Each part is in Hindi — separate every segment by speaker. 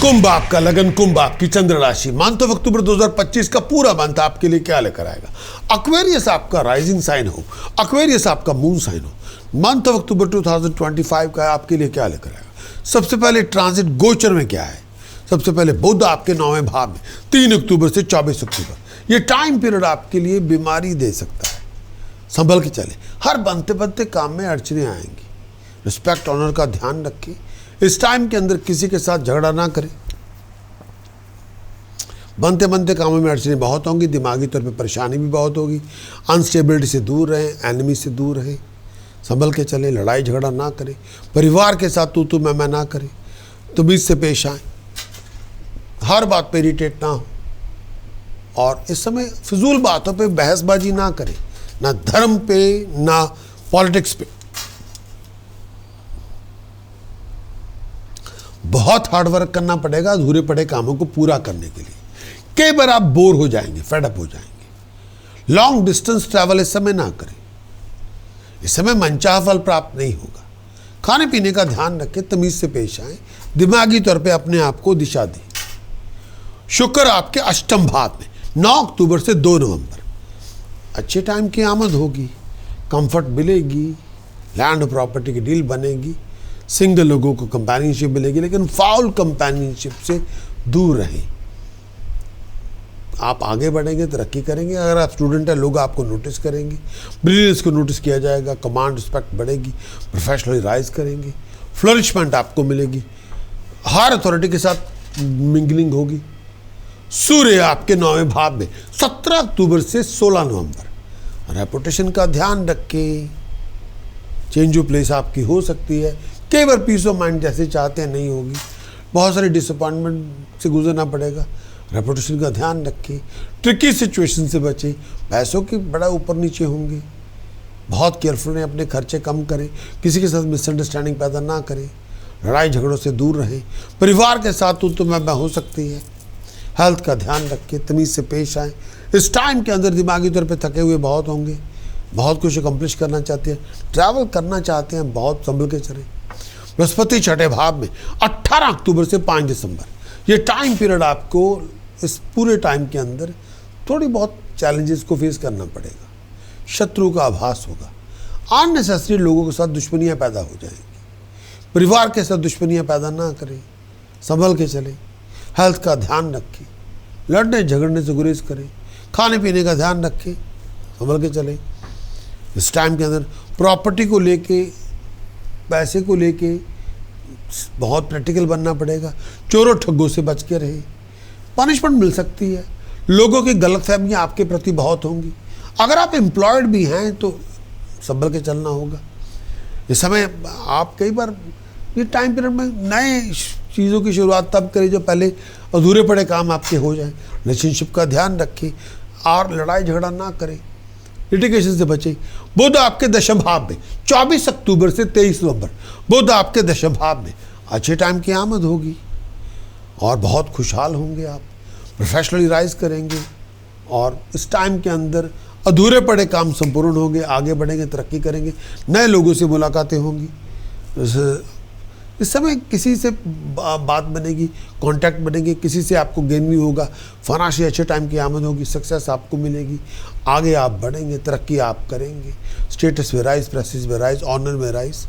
Speaker 1: कुंभ आपका लगन, कुंभ आपकी चंद्र राशि। मंथ ऑफ अक्टूबर 2025 का पूरा मंथ आपके लिए क्या लेकर आएगा। एक्वेरियस आपका राइजिंग साइन हो, एक्वेरियस आपका मून साइन हो। मंथ ऑफ अक्टूबर 2025 का आपके लिए क्या लेकर आएगा। सबसे पहले ट्रांजिट गोचर में क्या है। सबसे पहले बुध आपके 9वें भाव में 3 अक्टूबर से 24 अक्टूबर। ये टाइम पीरियड आपके लिए बीमारी दे सकता है, संभल के चले। हर बनते बनते काम में अड़चने आएंगी। रिस्पेक्ट ऑनर का ध्यान रखें। इस टाइम के अंदर किसी के साथ झगड़ा ना करें। बनते बनते कामों में अड़चने बहुत होंगी, दिमागी तौर पे परेशानी भी बहुत होगी। अनस्टेबिलिटी से दूर रहें, एनिमी से दूर रहें, संभल के चलें, लड़ाई झगड़ा ना करें। परिवार के साथ तू मैं ना करें, तमीज़ से पेश आए, हर बात पे इरिटेट ना हो। और इस समय फिजूल बातों पे बहसबाजी ना करें, ना धर्म पे ना पॉलिटिक्स पे। बहुत हार्ड वर्क करना पड़ेगा अधूरे पड़े कामों को पूरा करने के लिए। कई बार आप बोर हो जाएंगे, फेडअप हो जाएंगे। लॉन्ग डिस्टेंस ट्रैवल इस समय ना करें। इस समय मनचाहा फल प्राप्त नहीं होगा। खाने पीने का ध्यान रखें, तमीज से पेश आए, दिमागी तौर पे अपने आप को दिशा दें। शुक्र आपके अष्टम भाव में 9 अक्टूबर से 2 नवंबर। अच्छे टाइम की आमद होगी, कंफर्ट मिलेगी, लैंड प्रॉपर्टी की डील बनेगी। सिंगल लोगों को कंपेनियनशिप मिलेगी, लेकिन फाउल कंपेनियनशिप से दूर रहें। आप आगे बढ़ेंगे, तरक्की करेंगे। अगर आप स्टूडेंट हैं, लोग आपको नोटिस करेंगे, ब्रिलियंस को नोटिस किया जाएगा, कमांड रिस्पेक्ट बढ़ेगी, प्रोफेशनली राइज करेंगे, फ्लरिशमेंट आपको मिलेगी, हर अथॉरिटी के साथ मिंगलिंग होगी। सूर्य आपके 9वें भाव में 17 अक्टूबर से 16 नवंबर। रेपुटेशन का ध्यान रखें। चेंज ऑफ प्लेस आपकी हो सकती है। कई बार पीस ऑफ माइंड जैसे चाहते हैं नहीं होगी। बहुत सारी डिसअपॉइंटमेंट से गुजरना पड़ेगा। रेपुटेशन का ध्यान रखें। ट्रिकी सिचुएशन से बचें। पैसों की बड़ा ऊपर नीचे होंगे। बहुत केयरफुल रहें, अपने खर्चे कम करें, किसी के साथ मिसअंडरस्टैंडिंग पैदा ना करें, लड़ाई झगड़ों से दूर रहें। परिवार के साथ तो मैं हो सकती है। हेल्थ का ध्यान रखें, तमीज़ से पेश आएँ। इस टाइम के अंदर दिमागी तौर पर थके हुए बहुत होंगे, बहुत कुछ अकम्प्लिश करना चाहते हैं, ट्रैवल करना चाहते हैं, बहुत संभल के चलें। बृहस्पति 6ठे भाव में 18 अक्टूबर से 5 दिसंबर। ये टाइम पीरियड आपको इस पूरे टाइम के अंदर थोड़ी बहुत चैलेंजेस को फेस करना पड़ेगा। शत्रु का आभास होगा। अननेसेसरी लोगों के साथ दुश्मनियां पैदा हो जाएंगी। परिवार के साथ दुश्मनियां पैदा ना करें, संभल के चलें। हेल्थ का ध्यान रखें, लड़ने झगड़ने से गुरेज करें। खाने पीने का ध्यान रखें, संभल के चलें। इस टाइम के अंदर प्रॉपर्टी को लेके, पैसे को लेके बहुत प्रैक्टिकल बनना पड़ेगा। चोरों ठग्गों से बच के रहें। पनिशमेंट मिल सकती है। लोगों की गलतफहमियां आपके प्रति बहुत होंगी। अगर आप एम्प्लॉयड भी हैं तो संभल के चलना होगा। इस समय आप कई बार ये टाइम पीरियड में नए चीज़ों की शुरुआत तब करें जो पहले अधूरे पड़े काम आपके हो जाएं। रिलेशनशिप का ध्यान रखें और लड़ाई झगड़ा ना करें, लिटिगेशन से बचें। बुध आपके दशम भाव में 24 अक्टूबर से 23 नवंबर। बुध आपके दशम भाव में अच्छे टाइम की आमद होगी और बहुत खुशहाल होंगे। आप प्रोफेशनली राइज करेंगे और इस टाइम के अंदर अधूरे पड़े काम संपूर्ण होंगे, आगे बढ़ेंगे, तरक्की करेंगे, नए लोगों से मुलाकातें होंगी। इस समय किसी से बात बनेगी, कांटेक्ट बनेंगे, किसी से आपको गेन भी होगा। फाइनेंशियल अच्छे टाइम की आमद होगी, सक्सेस आपको मिलेगी, आगे आप बढ़ेंगे, तरक्की आप करेंगे। स्टेटस में राइज, प्रेस्टीज में राइज, ऑनर में राइज।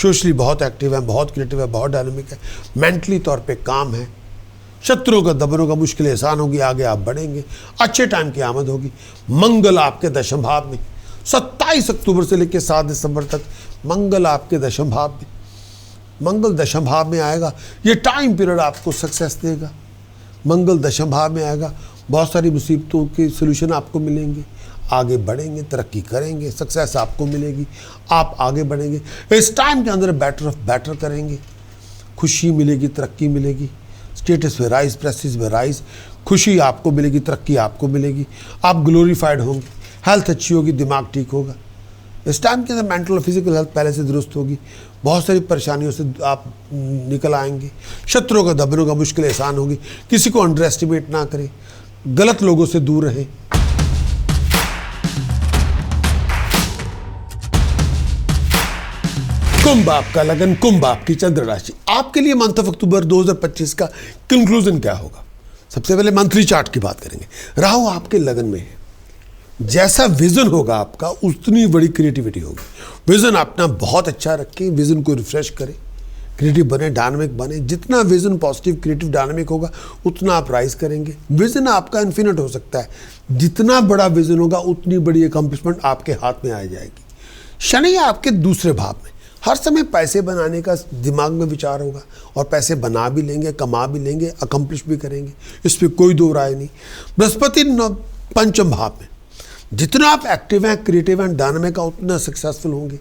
Speaker 1: सोशली बहुत एक्टिव है, बहुत क्रिएटिव है, बहुत डायनामिक है। मेंटली तौर पे काम है। शत्रुओं का दमनों का मुश्किलें आसान होगी, आगे आप बढ़ेंगे, अच्छे टाइम की आमद होगी। मंगल आपके दशम भाव में 27 अक्टूबर से लेकर 7 दिसंबर तक मंगल आपके दशम भाव में। मंगल दशम भाव में आएगा, ये टाइम पीरियड आपको सक्सेस देगा। मंगल दशम भाव में आएगा, बहुत सारी मुसीबतों के सलूशन आपको मिलेंगे, आगे बढ़ेंगे, तरक्की करेंगे, सक्सेस आपको मिलेगी, आप आगे बढ़ेंगे। इस टाइम के अंदर बेटर ऑफ बेटर करेंगे, खुशी मिलेगी, तरक्की मिलेगी। स्टेटस में राइज, प्रेस्टीज में राइज, खुशी आपको मिलेगी, तरक्की आपको मिलेगी, आप ग्लोरीफाइड होंगे। हेल्थ अच्छी होगी, दिमाग ठीक होगा। इस टाइम के अंदर मेंटल और फिजिकल हेल्थ पहले से दुरुस्त होगी। बहुत सारी परेशानियों से आप निकल आएंगे। शत्रुओं का दमनों का मुश्किल आसान होगी। किसी को अंडर एस्टिमेट ना करें, गलत लोगों से दूर रहें। कुंभ आपका लगन, कुंभ आपकी चंद्र राशि। आपके लिए मंथ ऑफ अक्टूबर 2025 का कंक्लूजन क्या होगा? सबसे पहले मंथली चार्ट की बात करेंगे। राहु आपके लगन में है, जैसा विजन होगा आपका उतनी बड़ी क्रिएटिविटी होगी। विजन अपना बहुत अच्छा रखें, विजन को रिफ्रेश करें, क्रिएटिव बने, डायनामिक बने। जितना विजन पॉजिटिव क्रिएटिव डायनामिक होगा उतना आप राइज करेंगे। विजन आपका इन्फिनिट हो सकता है, जितना बड़ा विजन होगा उतनी बड़ी अकम्प्लिशमेंट आपके हाथ में आ जाएगी। शनि आपके दूसरे भाव में, हर समय पैसे बनाने का दिमाग में विचार होगा और पैसे बना भी लेंगे, कमा भी लेंगे, अकम्प्लिश भी करेंगे, इस पर कोई दो राय नहीं। बृहस्पति पंचम भाव में, जितना आप एक्टिव हैं, क्रिएटिव हैं, डायनामिक हैं, उतना सक्सेसफुल होंगे।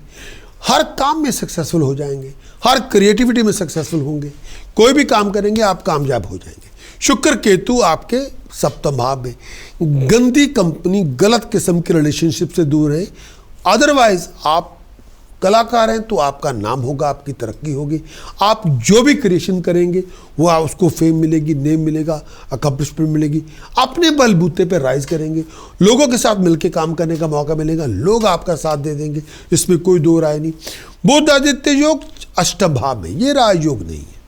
Speaker 1: हर काम में सक्सेसफुल हो जाएंगे, हर क्रिएटिविटी में सक्सेसफुल होंगे। कोई भी काम करेंगे आप कामयाब हो जाएंगे। शुक्र केतु आपके सप्तम भाव में, गंदी कंपनी, गलत किस्म के रिलेशनशिप से दूर है। अदरवाइज आप कलाकार हैं तो आपका नाम होगा, आपकी तरक्की होगी। आप जो भी क्रिएशन करेंगे वो उसको फेम मिलेगी, नेम मिलेगा, अकम्प्लिशमेंट मिलेगी। अपने बलबूते पे राइज करेंगे, लोगों के साथ मिलकर काम करने का मौका मिलेगा, लोग आपका साथ दे देंगे, इसमें कोई दो राय नहीं। बुध आदित्य योग अष्टम भाव में, ये राजयोग नहीं है,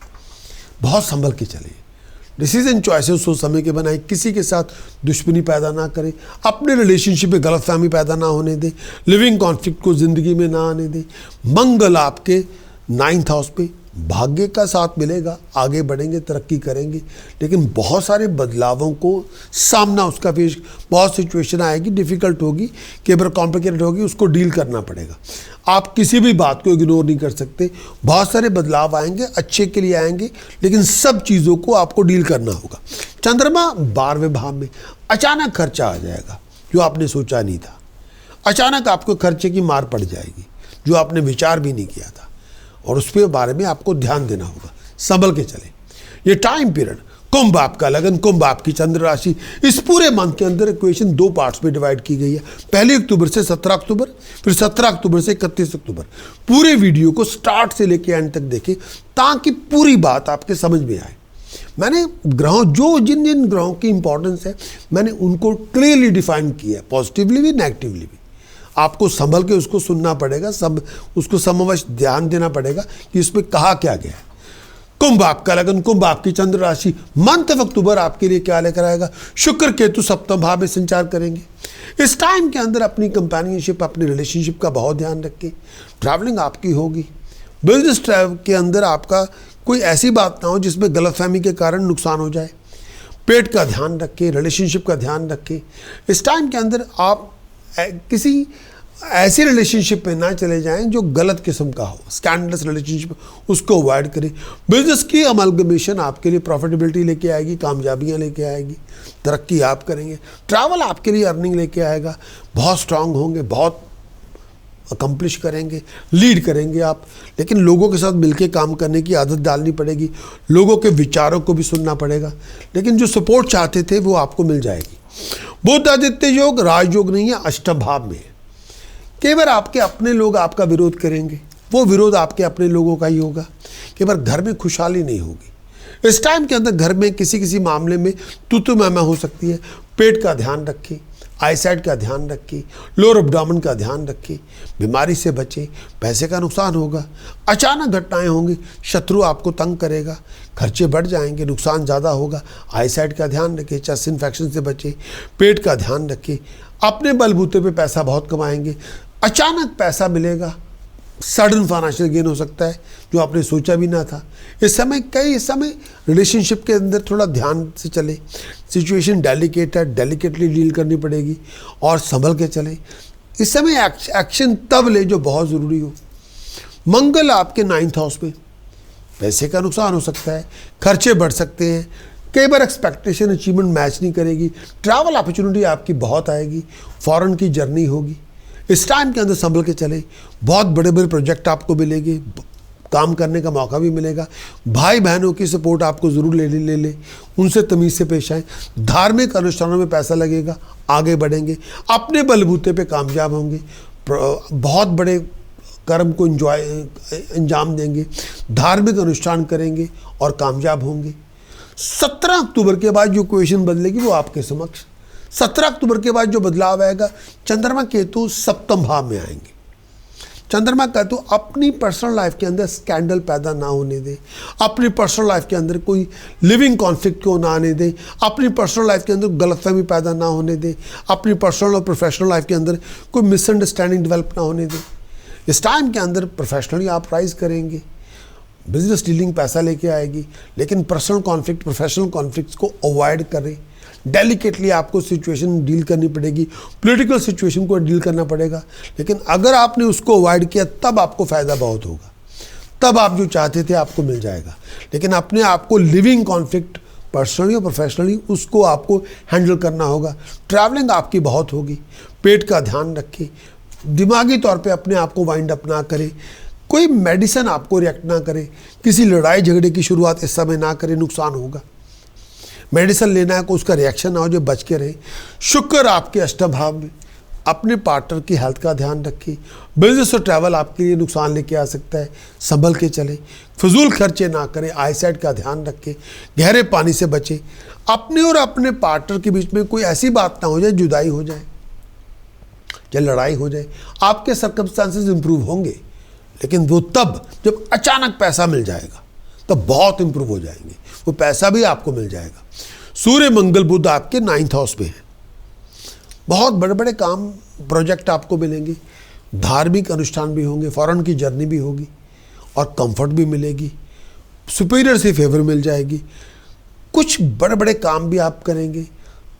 Speaker 1: बहुत संभल के चले। डिसीजन चॉइसेस सोच समय के बनाए, किसी के साथ दुश्मनी पैदा ना करें, अपने रिलेशनशिप में गलतफहमी पैदा ना होने दें, लिविंग कॉन्फ्लिक्ट को जिंदगी में ना आने दें। मंगल आपके 9th हाउस पे, भाग्य का साथ मिलेगा, आगे बढ़ेंगे, तरक्की करेंगे, लेकिन बहुत सारे बदलावों को सामना उसका पेश, बहुत सिचुएशन आएगी, डिफ़िकल्ट होगी, कई बार कॉम्प्लिकेटेड होगी, उसको डील करना पड़ेगा। आप किसी भी बात को इग्नोर नहीं कर सकते। बहुत सारे बदलाव आएंगे, अच्छे के लिए आएंगे, लेकिन सब चीज़ों को आपको डील करना होगा। चंद्रमा 12वें भाव में, अचानक खर्चा आ जाएगा जो आपने सोचा नहीं था। अचानक आपको खर्चे की मार पड़ जाएगी जो आपने विचार भी नहीं किया था, और उस पर बारे में आपको ध्यान देना होगा। संभल के चले। ये टाइम पीरियड, कुंभ आपका लगन, कुंभ आपकी चंद्र राशि। इस पूरे मंथ के अंदर इक्वेशन 2 पार्ट्स में डिवाइड की गई है। 1 अक्टूबर से 17 अक्टूबर, फिर 17 अक्टूबर से 31 अक्टूबर। पूरे वीडियो को स्टार्ट से लेकर एंड तक देखें ताकि पूरी बात आपके समझ में आए। मैंने ग्रहों, जो जिन जिन ग्रहों की इंपॉर्टेंस है, मैंने उनको क्लियरली डिफाइन किया है, पॉजिटिवली भी नेगेटिवली भी। आपको संभल के उसको सुनना पड़ेगा, सब उसको समवश ध्यान देना पड़ेगा कि इसमें कहा क्या गया है। कुंभ आपका लगन, कुंभ आपकी चंद्र राशि। मंथ ऑफ अक्टूबर आपके लिए क्या लेकर आएगा? शुक्र केतु सप्तम भाव में संचार करेंगे। इस टाइम के अंदर अपनी कंपेनियनशिप, अपनी रिलेशनशिप का बहुत ध्यान रखें। ट्रैवलिंग आपकी होगी। बिजनेस ट्रैवल के अंदर आपका कोई ऐसी बात ना हो जिसमें गलतफहमी के कारण नुकसान हो जाए। पेट का ध्यान रखें, रिलेशनशिप का ध्यान रखें। इस टाइम के अंदर आप किसी ऐसी रिलेशनशिप में ना चले जाएं जो गलत किस्म का हो, स्कैंडलस रिलेशनशिप, उसको अवॉइड करें। बिजनेस की अमलगमेशन आपके लिए प्रॉफिटेबिलिटी लेके आएगी, कामयाबियां लेके आएगी, तरक्की आप करेंगे। ट्रैवल आपके लिए अर्निंग लेके आएगा, बहुत स्ट्रांग होंगे, बहुत अकम्प्लिश करेंगे, लीड करेंगे आप। लेकिन लोगों के साथ मिलके काम करने की आदत डालनी पड़ेगी, लोगों के विचारों को भी सुनना पड़ेगा, लेकिन जो सपोर्ट चाहते थे वो आपको मिल जाएगी। बुध आदित्य योग राजयोग नहीं है, अष्टम भाव में है। कई बार आपके अपने लोग आपका विरोध करेंगे, वो विरोध आपके अपने लोगों का ही होगा। कई बार घर में खुशहाली नहीं होगी। इस टाइम के अंदर घर में किसी मामले में तू मैं हो सकती है। पेट का ध्यान रखें, आईसाइट का ध्यान रखें, लोअर एब्डोमेन का ध्यान रखें, बीमारी से बचें। पैसे का नुकसान होगा, अचानक घटनाएं होंगी, शत्रु आपको तंग करेगा, खर्चे बढ़ जाएंगे, नुकसान ज़्यादा होगा। आईसाइट का ध्यान रखें, चेस्ट इन्फेक्शन से बचें। पेट का ध्यान रखें। अपने बलबूते पे पैसा बहुत कमाएंगे, अचानक पैसा मिलेगा, सडन फाइनेंशियल गेन हो सकता है जो आपने सोचा भी ना था। इस समय रिलेशनशिप के अंदर थोड़ा ध्यान से चले। सिचुएशन डेलिकेट है, डेलिकेटली डील करनी पड़ेगी और संभल के चले। इस समय एक्शन तब ले जो बहुत ज़रूरी हो। मंगल आपके 9th हाउस में, पैसे का नुकसान हो सकता है, खर्चे बढ़ सकते हैं, कई बार एक्सपेक्टेशन अचीवमेंट मैच नहीं करेगी। ट्रैवल अपॉर्चुनिटी आपकी बहुत आएगी, फॉरेन की जर्नी होगी। इस टाइम के अंदर संभल के चले, बहुत बड़े बड़े प्रोजेक्ट आपको मिलेंगे, काम करने का मौका भी मिलेगा। भाई बहनों की सपोर्ट आपको ज़रूर ले, उनसे तमीज़ से पेश आए। धार्मिक अनुष्ठानों में पैसा लगेगा, आगे बढ़ेंगे, अपने बलबूते पे कामयाब होंगे, बहुत बड़े कर्म को अंजाम देंगे, धार्मिक अनुष्ठान करेंगे और कामयाब होंगे। 17 अक्टूबर के बाद जो क्वेश्चन बदलेगी वो आपके समक्ष। 17 अक्टूबर के बाद जो बदलाव आएगा, चंद्रमा केतु सप्तम भाव में आएंगे। चंद्रमा कहते हो अपनी पर्सनल लाइफ के अंदर स्कैंडल पैदा ना होने दें, अपनी पर्सनल लाइफ के अंदर कोई लिविंग कॉन्फ्लिक्ट को ना आने दें, अपनी पर्सनल लाइफ के अंदर गलतफहमी पैदा ना होने दें, अपनी पर्सनल और प्रोफेशनल लाइफ के अंदर कोई मिसअंडरस्टैंडिंग डेवलप ना होने दें। इस टाइम के अंदर प्रोफेशनली आप राइज करेंगे, बिजनेस डीलिंग पैसा लेके आएगी, लेकिन पर्सनल कॉन्फ्लिक्ट, प्रोफेशनल कॉन्फ्लिक्ट्स को अवॉइड करें। डेलिकेटली आपको सिचुएशन डील करनी पड़ेगी, पॉलिटिकल सिचुएशन को डील करना पड़ेगा, लेकिन अगर आपने उसको अवॉइड किया तब आपको फ़ायदा बहुत होगा, तब आप जो चाहते थे आपको मिल जाएगा। लेकिन अपने आप को लिविंग कॉन्फ्लिक्ट पर्सनली और प्रोफेशनली उसको आपको हैंडल करना होगा। ट्रैवलिंग आपकी बहुत होगी, पेट का ध्यान रखें, दिमागी तौर पे अपने आप को वाइंड अप ना करें, कोई मेडिसिन आपको रिएक्ट ना करे, किसी लड़ाई झगड़े की शुरुआत इस समय ना करें, नुकसान होगा। मेडिसिन लेना है को उसका रिएक्शन ना हो, जो बच के रहे। शुक्र आपके अष्टम भाव में, अपने पार्टनर की हेल्थ का ध्यान रखिए। बिजनेस और ट्रैवल आपके लिए नुकसान लेके आ सकता है, संभल के चलें। फजूल खर्चे ना करें, आईसाइट का ध्यान रखें, गहरे पानी से बचें। अपने और अपने पार्टनर के बीच में कोई ऐसी बात ना हो जाए, जुदाई हो जाए या लड़ाई हो जाए। आपके सर्कमस्टांसेस इंप्रूव होंगे, लेकिन वो तब जब अचानक पैसा मिल जाएगा, तब बहुत इंप्रूव हो जाएंगे, वो पैसा भी आपको मिल जाएगा। सूर्य मंगल बुध आपके 9th हाउस में है, बहुत बड़े बड़े काम प्रोजेक्ट आपको मिलेंगे, धार्मिक अनुष्ठान भी होंगे, फॉरेन की जर्नी भी होगी और कंफर्ट भी मिलेगी, सुपीरियर से फेवर मिल जाएगी। कुछ बड़े बड़े काम भी आप करेंगे,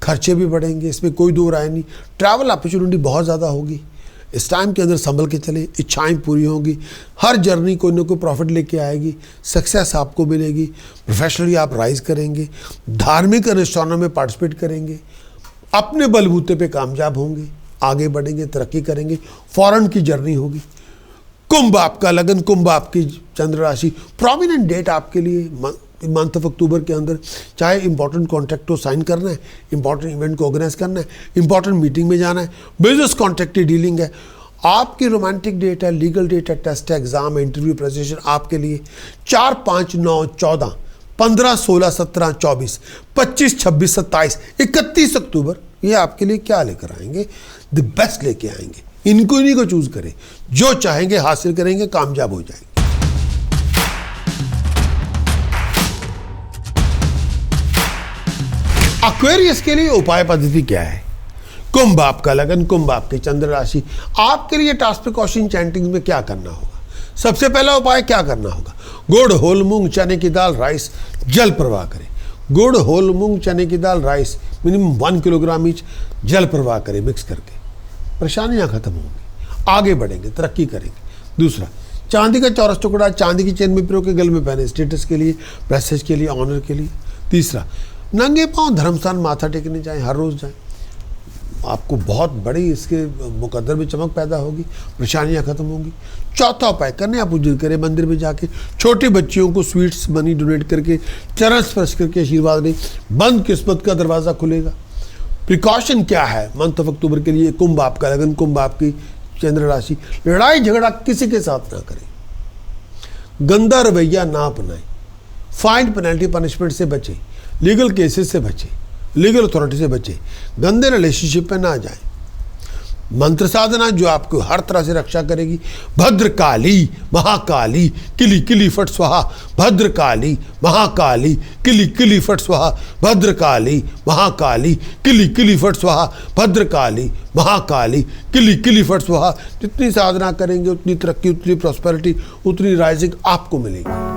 Speaker 1: खर्चे भी बढ़ेंगे, इसमें कोई दो राय नहीं। ट्रैवल अपॉर्चुनिटी बहुत ज़्यादा होगी। इस टाइम के अंदर संभल के चले, इच्छाएं पूरी होंगी, हर जर्नी कोई ना कोई प्रॉफिट लेके आएगी, सक्सेस आपको मिलेगी। प्रोफेशनली आप राइज करेंगे, धार्मिक अनुष्ठानों में पार्टिसिपेट करेंगे, अपने बलबूते पे कामयाब होंगे, आगे बढ़ेंगे, तरक्की करेंगे, फॉरेन की जर्नी होगी। कुंभ आपका लगन, कुंभ आपकी चंद्र राशि, प्रोमिनेंट डेट आपके लिए मंथ ऑफ अक्टूबर के अंदर, चाहे इंपॉर्टेंट कॉन्ट्रैक्ट को साइन करना है, इंपॉर्टेंट इवेंट को ऑर्गेनाइज करना है, इंपॉर्टेंट मीटिंग में जाना है, बिजनेस कॉन्ट्रैक्ट की डीलिंग है, आपकी रोमांटिक डेट है, लीगल डेट है, टेस्ट है, एग्जाम है, इंटरव्यू, प्रेजेंटेशन आपके लिए 4, 5, 9, 14, 15, 16, 17, 24, 25, 26, 27, 31 अक्टूबर ये आपके लिए क्या लेकर आएंगे? द बेस्ट लेके आएंगे। इन्हीं को चूज करें, जो चाहेंगे हासिल करेंगे, कामयाब हो जाएंगे। एक्वेरियस के लिए उपाय पद्धति क्या है? कुंभ आपका लगन, कुंभ आपकी चंद्र राशि, आपके लिए टास्क प्रिकॉशन चैंटिंग में क्या करना होगा? सबसे पहला उपाय क्या करना होगा? गुड़, होल मूंग, चने की दाल, राइस जल प्रवाह करें। गुड़, होल मूंग, चने की दाल, राइस मिनिमम 1 किलोग्राम ईच जल प्रवाह करें मिक्स करके। परेशानियां खत्म होंगी, आगे बढ़ेंगे, तरक्की करेंगे। दूसरा, चांदी का चौरस टुकड़ा चांदी की चेन में पिरो के गले में पहने, स्टेटस के लिए, प्रेस्टीज के लिए, ऑनर के लिए। तीसरा, नंगे पांव धर्मस्थान माथा टेकने जाएं, हर रोज जाएं, आपको बहुत बड़ी इसके मुकद्दर में चमक पैदा होगी, परेशानियां खत्म होंगी। चौथा उपाय, कन्या पूजन करें, मंदिर में जाके छोटी बच्चियों को स्वीट्स मनी डोनेट करके, चरण स्पर्श करके आशीर्वाद लें, बंद किस्मत का दरवाजा खुलेगा। प्रिकॉशन क्या है मंथ ऑफ अक्टूबर के लिए? कुंभ आपका लगन, कुंभ आपकी चंद्र राशि, लड़ाई झगड़ा किसी के साथ ना करें, गंदा रवैया ना अपनाएं, फाइन पेनल्टी पनिशमेंट से बचें, लीगल केसेस से बचें, लीगल अथॉरिटी से बचें, गंदे रिलेशनशिप में ना जाएं। मंत्र साधना जो आपको हर तरह से रक्षा करेगी। भद्रकाली महाकाली किली किली फट स्वाहा, भद्रकाली महाकाली किली किली फट स्वाहा, भद्रकाली महाकाली किली किली फट स्वाहा, भद्रकाली महाकाली किली किली फट स्वाहा। जितनी साधना करेंगे उतनी तरक्की, उतनी प्रॉस्पेरिटी, उतनी राइजिंग आपको मिलेगी।